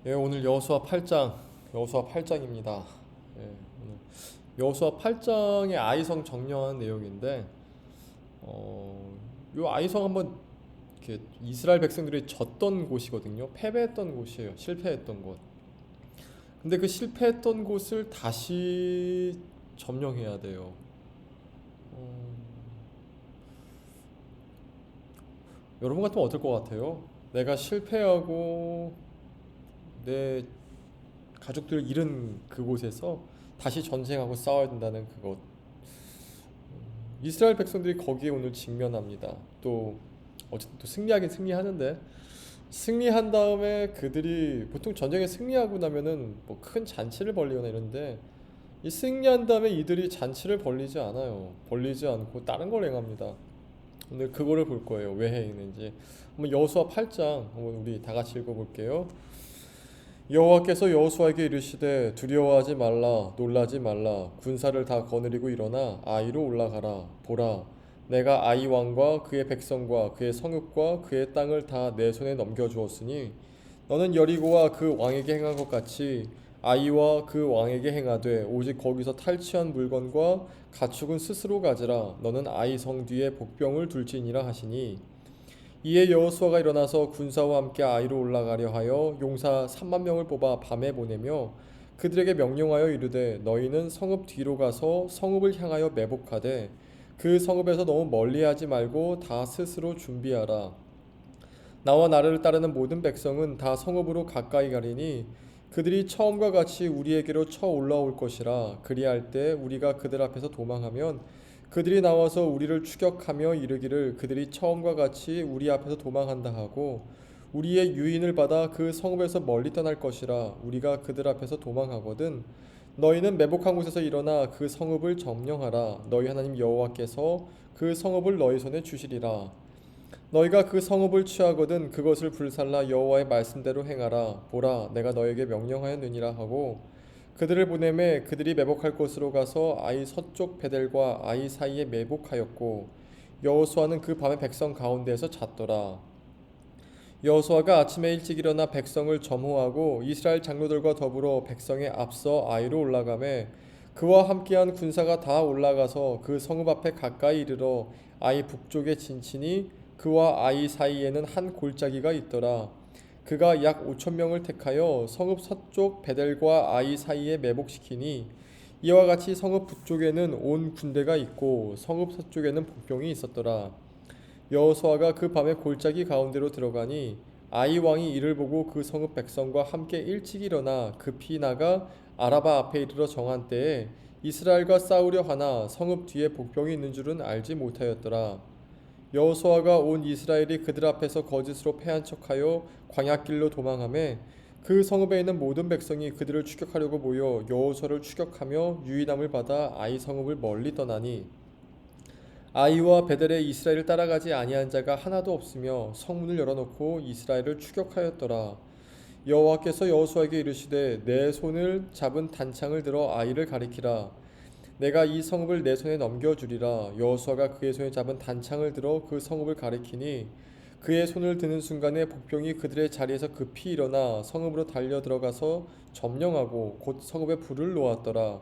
예, 오늘 여호수아 8장입니다. 예, 오늘 여호수아 8장의 아이성 정령한 내용인데, 요 아이성 한번 이렇게 이스라엘 백성들이 졌던 곳이거든요. 패배했던 곳이에요. 실패했던 곳. 근데 그 실패했던 곳을 다시 점령해야 돼요. 어, 여러분 같으면 어떨 것 같아요? 내가 실패하고 내 가족들을 잃은 그곳에서 다시 전쟁하고 싸워야 된다는 그것. 이스라엘 백성들이 거기에 오늘 직면합니다. 또 어쨌든 또 승리하긴 승리하는데, 승리한 다음에 그들이 보통 전쟁에 승리하고 나면은 뭐 큰 잔치를 벌리거나 이런데, 이 승리한 다음에 이들이 잔치를 벌리지 않아요. 벌리지 않고 다른 걸 행합니다. 오늘 그거를 볼 거예요. 왜 행했는지. 한번 여호수아 8장 한번 우리 다 같이 읽어볼게요. 여호와께서 여호수아에게 이르시되 두려워하지 말라 놀라지 말라 군사를 다 거느리고 일어나 아이로 올라가라. 보라, 내가 아이 왕과 그의 백성과 그의 성읍과 그의 땅을 다 내 손에 넘겨주었으니 너는 여리고와 그 왕에게 행한 것 같이 아이와 그 왕에게 행하되 오직 거기서 탈취한 물건과 가축은 스스로 가지라. 너는 아이 성 뒤에 복병을 둘지니라 하시니, 이에 여호수아가 일어나서 군사와 함께 아이로 올라가려 하여 용사 3만 명을 뽑아 밤에 보내며 그들에게 명령하여 이르되 너희는 성읍 뒤로 가서 성읍을 향하여 매복하되 그 성읍에서 너무 멀리하지 말고 다 스스로 준비하라. 나와 나를 따르는 모든 백성은 다 성읍으로 가까이 가리니 그들이 처음과 같이 우리에게로 쳐 올라올 것이라. 그리할 때 우리가 그들 앞에서 도망하면 그들이 나와서 우리를 추격하며 이르기를 그들이 처음과 같이 우리 앞에서 도망한다 하고 우리의 유인을 받아 그 성읍에서 멀리 떠날 것이라. 우리가 그들 앞에서 도망하거든 너희는 매복한 곳에서 일어나 그 성읍을 점령하라. 너희 하나님 여호와께서 그 성읍을 너희 손에 주시리라. 너희가 그 성읍을 취하거든 그것을 불살라 여호와의 말씀대로 행하라. 보라, 내가 너에게 명령하였느니라 하고 그들을 보내매 그들이 매복할 곳으로 가서 아이 서쪽 베델과 아이 사이에 매복하였고 여호수아는 그 밤에 백성 가운데에서 잤더라. 여호수아가 아침에 일찍 일어나 백성을 점호하고 이스라엘 장로들과 더불어 백성에 앞서 아이로 올라가매 그와 함께한 군사가 다 올라가서 그 성읍 앞에 가까이 이르러 아이 북쪽에 진치니 그와 아이 사이에는 한 골짜기가 있더라. 그가 약 5천 명을 택하여 성읍 서쪽 베델과 아이 사이에 매복시키니 이와 같이 성읍 북쪽에는 온 군대가 있고 성읍 서쪽에는 복병이 있었더라. 여호수아가 그 밤에 골짜기 가운데로 들어가니 아이 왕이 이를 보고 그 성읍 백성과 함께 일찍 일어나 급히 나가 아라바 앞에 이르러 정한 때에 이스라엘과 싸우려 하나 성읍 뒤에 복병이 있는 줄은 알지 못하였더라. 여호수아가 온 이스라엘이 그들 앞에서 거짓으로 패한 척하여 광야길로 도망하매 그 성읍에 있는 모든 백성이 그들을 추격하려고 모여 여호수아를 추격하며 유인함을 받아 아이 성읍을 멀리 떠나니 아이와 베델에 이스라엘을 따라가지 아니한 자가 하나도 없으며 성문을 열어놓고 이스라엘을 추격하였더라. 여호와께서 여호수아에게 이르시되 내 손을 잡은 단창을 들어 아이를 가리키라. 내가 이 성읍을 내 손에 넘겨주리라. 여호수아가 그의 손에 잡은 단창을 들어 그 성읍을 가리키니 그의 손을 드는 순간에 복병이 그들의 자리에서 급히 일어나 성읍으로 달려 들어가서 점령하고 곧 성읍에 불을 놓았더라.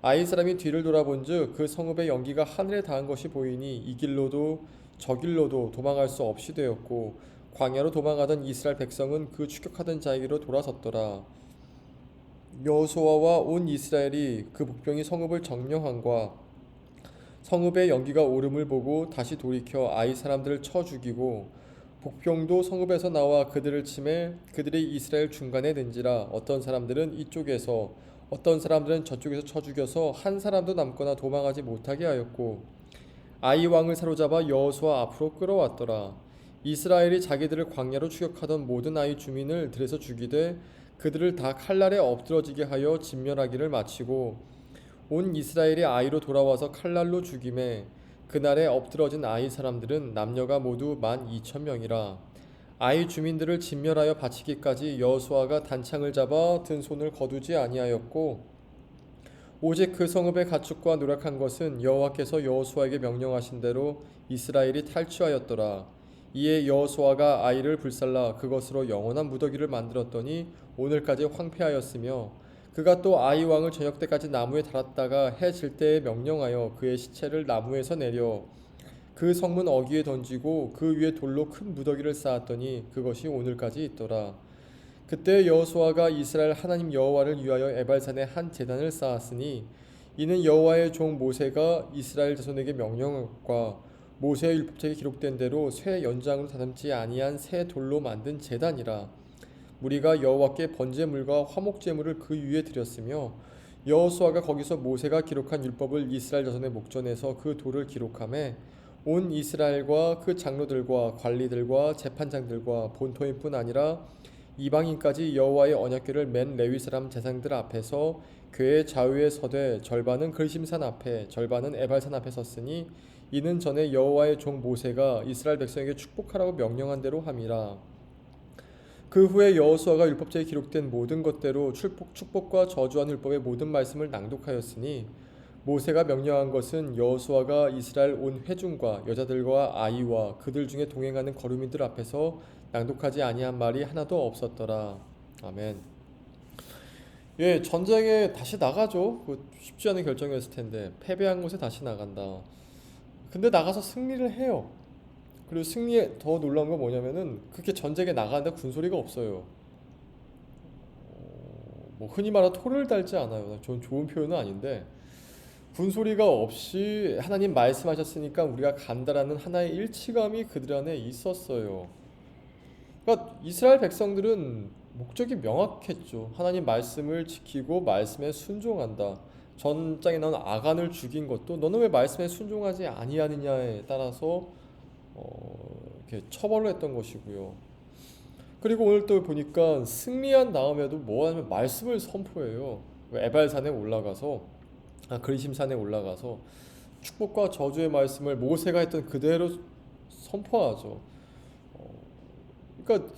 아이 사람이 뒤를 돌아본즉 그 성읍의 연기가 하늘에 닿은 것이 보이니 이 길로도 저 길로도 도망할 수 없이 되었고 광야로 도망하던 이스라엘 백성은 그 추격하던 자에게로 돌아섰더라. 여호수아와 온 이스라엘이 그 복병이 성읍을 점령함과 성읍의 연기가 오름을 보고 다시 돌이켜 아이 사람들을 쳐 죽이고 복병도 성읍에서 나와 그들을 치매 그들이 이스라엘 중간에 든지라. 어떤 사람들은 이쪽에서 어떤 사람들은 저쪽에서 쳐 죽여서 한 사람도 남거나 도망하지 못하게 하였고 아이 왕을 사로잡아 여호수아 앞으로 끌어왔더라. 이스라엘이 자기들을 광야로 추격하던 모든 아이 주민을 들에서 죽이되 그들을 다 칼날에 엎드러지게 하여 진멸하기를 마치고 온 이스라엘이 아이로 돌아와서 칼날로 죽임에 그날에 엎드러진 아이 사람들은 남녀가 모두 12,000명이라. 아이 주민들을 진멸하여 바치기까지 여호수아가 단창을 잡아 든 손을 거두지 아니하였고 오직 그 성읍의 가축과 노력한 것은 여호와께서 여호수아에게 명령하신 대로 이스라엘이 탈취하였더라. 이에 여호수아가 아이를 불살라 그것으로 영원한 무더기를 만들었더니 오늘까지 황폐하였으며 그가 또 아이 왕을 저녁 때까지 나무에 달았다가 해 질 때에 명령하여 그의 시체를 나무에서 내려 그 성문 어귀에 던지고 그 위에 돌로 큰 무더기를 쌓았더니 그것이 오늘까지 있더라. 그때 여호수아가 이스라엘 하나님 여호와를 위하여 에발산에 한 제단을 쌓았으니 이는 여호와의 종 모세가 이스라엘 자손에게 명령과 모세의 율법책에 기록된 대로 쇠 연장으로 다듬지 아니한 새 돌로 만든 제단이라. 무리가 여호와께 번제물과 화목제물을 그 위에 드렸으며 여호수아가 거기서 모세가 기록한 율법을 이스라엘 자손의 목전에서 그 돌을 기록하매 온 이스라엘과 그 장로들과 관리들과 재판장들과 본토인뿐 아니라 이방인까지 여호와의 언약궤를 맨 레위 사람 제사장들 앞에서 궤의 좌우에 서되 절반은 그리심산 앞에 절반은 에발산 앞에 섰으니 이는 전에 여호와의 종 모세가 이스라엘 백성에게 축복하라고 명령한 대로 함이라. 그 후에 여호수아가 율법책에 기록된 모든 것대로 축복과 저주한 율법의 모든 말씀을 낭독하였으니 모세가 명령한 것은 여호수아가 이스라엘 온 회중과 여자들과 아이와 그들 중에 동행하는 거류민들 앞에서 낭독하지 아니한 말이 하나도 없었더라. 아멘. 예, 전쟁에 다시 나가죠. 쉽지 않은 결정이었을 텐데 패배한 곳에 다시 나간다. 근데 나가서 승리를 해요. 그리고 승리에 더 놀라운 건 뭐냐면은 그렇게 전쟁에 나가는데 군소리가 없어요. 뭐 흔히 말하는 토를 달지 않아요. 좋은 표현은 아닌데 군소리가 없이 하나님 말씀하셨으니까 우리가 간다라는 하나의 일치감이 그들 안에 있었어요. 그러니까 이스라엘 백성들은 목적이 명확했죠. 하나님 말씀을 지키고 말씀에 순종한다. 전장에 나온 아간을 죽인 것도 너는 왜 말씀에 순종하지 아니하느냐에 따라서 이렇게 처벌을 했던 것이고요. 그리고 오늘 또 보니까 승리한 다음에도 뭐 하냐면 말씀을 선포해요. 에발산에 올라가서 그리심산에 올라가서 축복과 저주의 말씀을 모세가 했던 그대로 선포하죠. 그러니까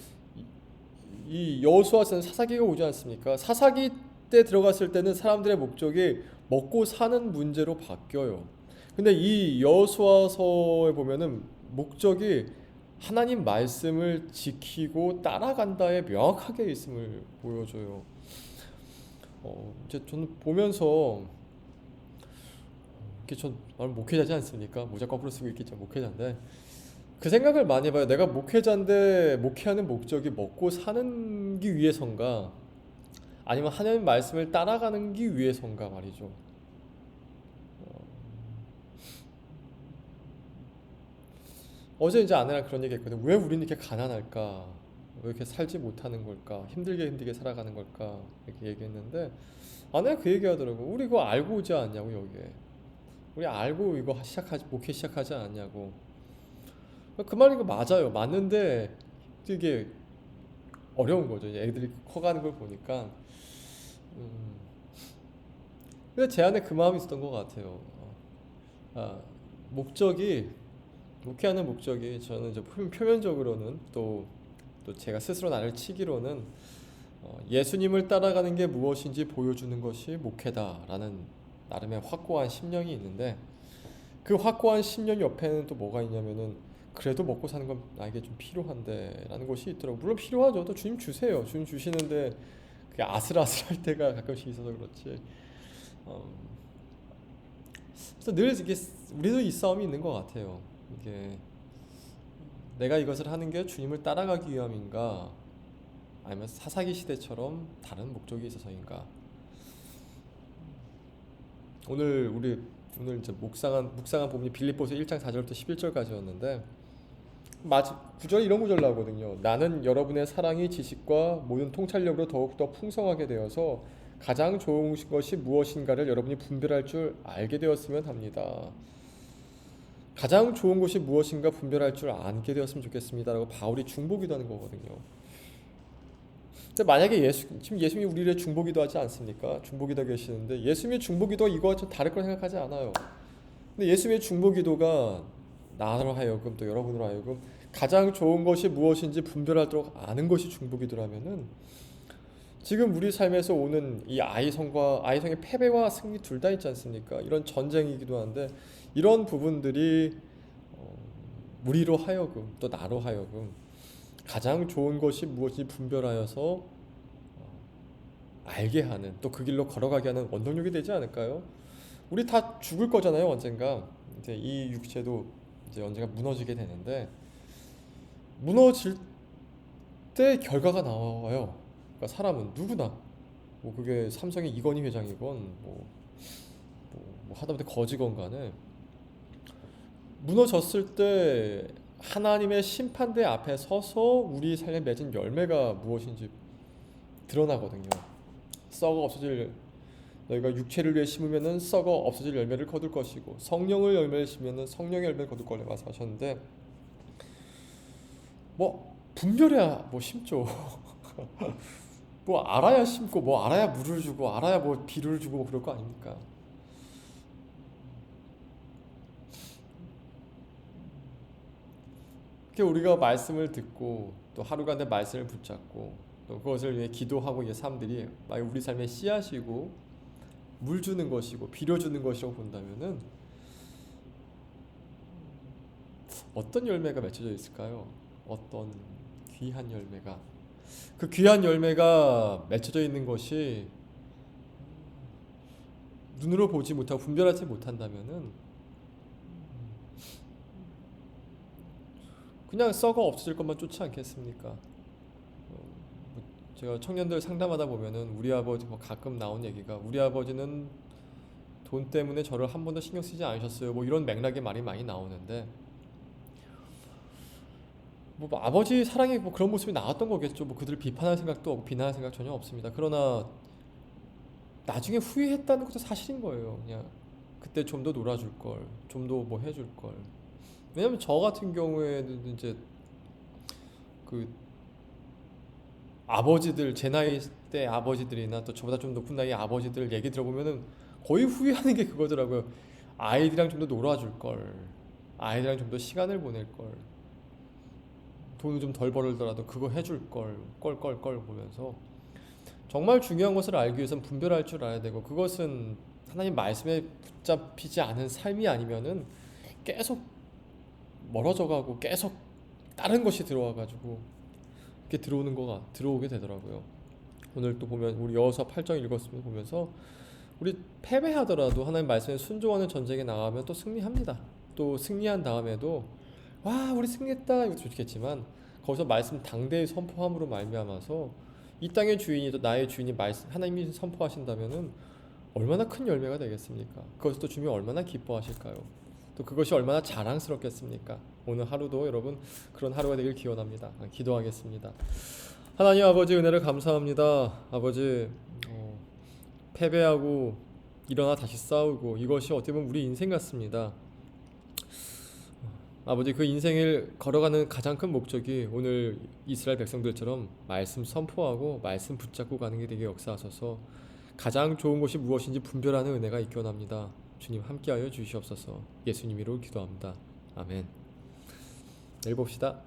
이 여호수아서는 사사기가 오지 않습니까? 사사기 때 들어갔을 때는 사람들의 목적이 먹고 사는 문제로 바뀌어요. 근데 이 여호수아서에 보면은 목적이 하나님 말씀을 지키고 따라간다에 명확하게 있음을 보여줘요. 이제 저는 보면서 이렇게 전 목회자지 않습니까? 모자 거꾸로 쓰고 있겠죠. 목회자인데 그 생각을 많이 해봐요. 내가 목회자인데 목회하는 목적이 먹고 사는 기 위해서인가 아니면 하나님 말씀을 따라가는 기 위해서인가 말이죠. 어제 이제 아내랑 그런 얘기 했거든. 왜 우리는 이렇게 가난할까? 왜 이렇게 살지 못하는 걸까? 힘들게 살아가는 걸까? 이렇게 얘기했는데 아내가 그 얘기 하더라고. 우리 이거 알고 오지 않냐고 여기에. 우리 알고 이거 목회 시작하지 않냐고. 그 말이 맞아요. 맞는데 이게 어려운 거죠. 이제 애들이 커가는 걸 보니까. 근데 제 안에 그 마음이 있었던 것 같아요. 목적이 목회하는 목적이 저는 이제 표면적으로는 또 제가 스스로 나를 치기로는 예수님을 따라가는 게 무엇인지 보여주는 것이 목회다라는 나름의 확고한 심령이 있는데 그 확고한 심령 옆에는 또 뭐가 있냐면은 그래도 먹고 사는 건 나에게 좀 필요한데 라는 것이 있더라고요. 물론 필요하죠. 또 주님 주세요. 주님 주시는데 그게 아슬아슬할 때가 가끔씩 있어서 그렇지. 그래서 늘 이게 우리도 이 싸움이 있는 것 같아요. 이게 내가 이것을 하는 게 주님을 따라가기 위함인가 아니면 사사기 시대처럼 다른 목적이 있어서인가. 오늘 이제 묵상한 부분이 빌립보서 1장 4절부터 11절까지였는데 구절이 이런 구절 나오거든요. 나는 여러분의 사랑이 지식과 모든 통찰력으로 더욱더 풍성하게 되어서 가장 좋은 것이 무엇인가를 여러분이 분별할 줄 알게 되었으면 합니다. 가장 좋은 것이 무엇인가 분별할 줄 알게 되었으면 좋겠습니다라고 바울이 중보기도하는 거거든요. 근데 만약에 지금 예수님이 우리를 중보기도 하지 않습니까? 중보기도 계시는데 예수님의 중보기도가 이거와 좀 다를 걸 생각하지 않아요. 근데 예수님의 중보기도가 나로 하여금 또 여러분으로 하여금 가장 좋은 것이 무엇인지 분별하도록 아는 것이 중보기도라면은 지금 우리 삶에서 오는 이 아이성의 패배와 승리 둘 다 있지 않습니까? 이런 전쟁이기도 한데 이런 부분들이 우리로 하여금 또 나로 하여금 가장 좋은 것이 무엇인지 분별하여서 알게 하는, 또 그 길로 걸어가게 하는 원동력이 되지 않을까요? 우리 다 죽을 거잖아요, 언젠가. 이제 이 육체도 이제 언젠가 무너지게 되는데, 무너질 때 결과가 나와요. 그러니까 사람은 누구나, 뭐 그게 삼성의 이건희 회장이건 뭐 하다못해 거지건 간에, 무너졌을 때 하나님의 심판대 앞에 서서 우리 삶에 맺은 열매가 무엇인지 드러나거든요. 썩어 없어질, 너희가 육체를 위해 심으면은 썩어 없어질 열매를 거둘 것이고 성령을 열매를 심으면은 성령의 열매를 거둘 거라 말씀하셨는데, 뭐 분별해야 뭐 심죠. 뭐 알아야 심고, 뭐 알아야 물을 주고, 알아야 뭐 비를 주고, 뭐 그럴 거 아닙니까? 이렇게 우리가 말씀을 듣고 또 하루가 내 말씀을 붙잡고 또 그것을 위해 기도하고, 이 삶들이 만약 우리 삶의 씨앗이고 물 주는 것이고 비료 주는 것이라고 본다면은 어떤 열매가 맺혀져 있을까요? 어떤 귀한 열매가, 그 귀한 열매가 맺혀져 있는 것이 눈으로 보지 못하고 분별하지 못한다면은 그냥 썩어 없어질 것만 쫓지 않겠습니까? 제가 청년들 상담하다 보면은 우리 아버지, 뭐 가끔 나온 얘기가, 우리 아버지는 돈 때문에 저를 한 번도 신경 쓰지 않으셨어요, 뭐 이런 맥락의 말이 많이 나오는데, 뭐 아버지 사랑이 뭐 그런 모습이 나왔던 거겠죠. 뭐 그들을 비판할 생각도 없고 비난할 생각 전혀 없습니다. 그러나 나중에 후회했다는 것도 사실인 거예요. 그냥 그때 좀 더 놀아줄 걸, 좀 더 뭐 해줄 걸. 왜냐면 저 같은 경우에는 이제 그 아버지들, 제 나이 때 아버지들이나 또 저보다 좀 높은 나이의 아버지들 얘기 들어보면은 거의 후회하는 게 그거더라고요. 아이들이랑 좀 더 놀아줄 걸, 아이들이랑 좀 더 시간을 보낼 걸, 돈을 좀 덜 벌더라도 그거 해줄 걸, 껄껄껄 보면서. 정말 중요한 것을 알기 위해서는 분별할 줄 알아야 되고, 그것은 하나님 말씀에 붙잡히지 않은 삶이 아니면은 계속 멀어져 가고 계속 다른 것이 들어와 가지고 이렇게 들어오게 되더라고요. 오늘 또 보면 우리 여호수아 8장 읽었으면 보면서, 우리 패배하더라도 하나님 말씀에 순종하는 전쟁에 나가면 또 승리합니다. 또 승리한 다음에도 와 우리 승리했다 이것도 좋겠지만, 거기서 말씀 당대의 선포함으로 말미암아서 이 땅의 주인이, 또 나의 주인이 말씀 하나님이 선포하신다면은 얼마나 큰 열매가 되겠습니까? 그것을 또 주님이 얼마나 기뻐하실까요? 또 그것이 얼마나 자랑스럽겠습니까? 오늘 하루도 여러분 그런 하루가 되길 기원합니다. 기도하겠습니다. 하나님 아버지, 은혜를 감사합니다. 아버지, 패배하고 일어나 다시 싸우고, 이것이 어떻게 보면 우리 인생 같습니다. 아버지, 그 인생을 걸어가는 가장 큰 목적이 오늘 이스라엘 백성들처럼 말씀 선포하고 말씀 붙잡고 가는 게 되게 역사하셔서 가장 좋은 것이 무엇인지 분별하는 은혜가 있기 원합니다. 주님 함께하여 주시옵소서. 예수님 이름으로 기도합니다. 아멘. 내일 봅시다.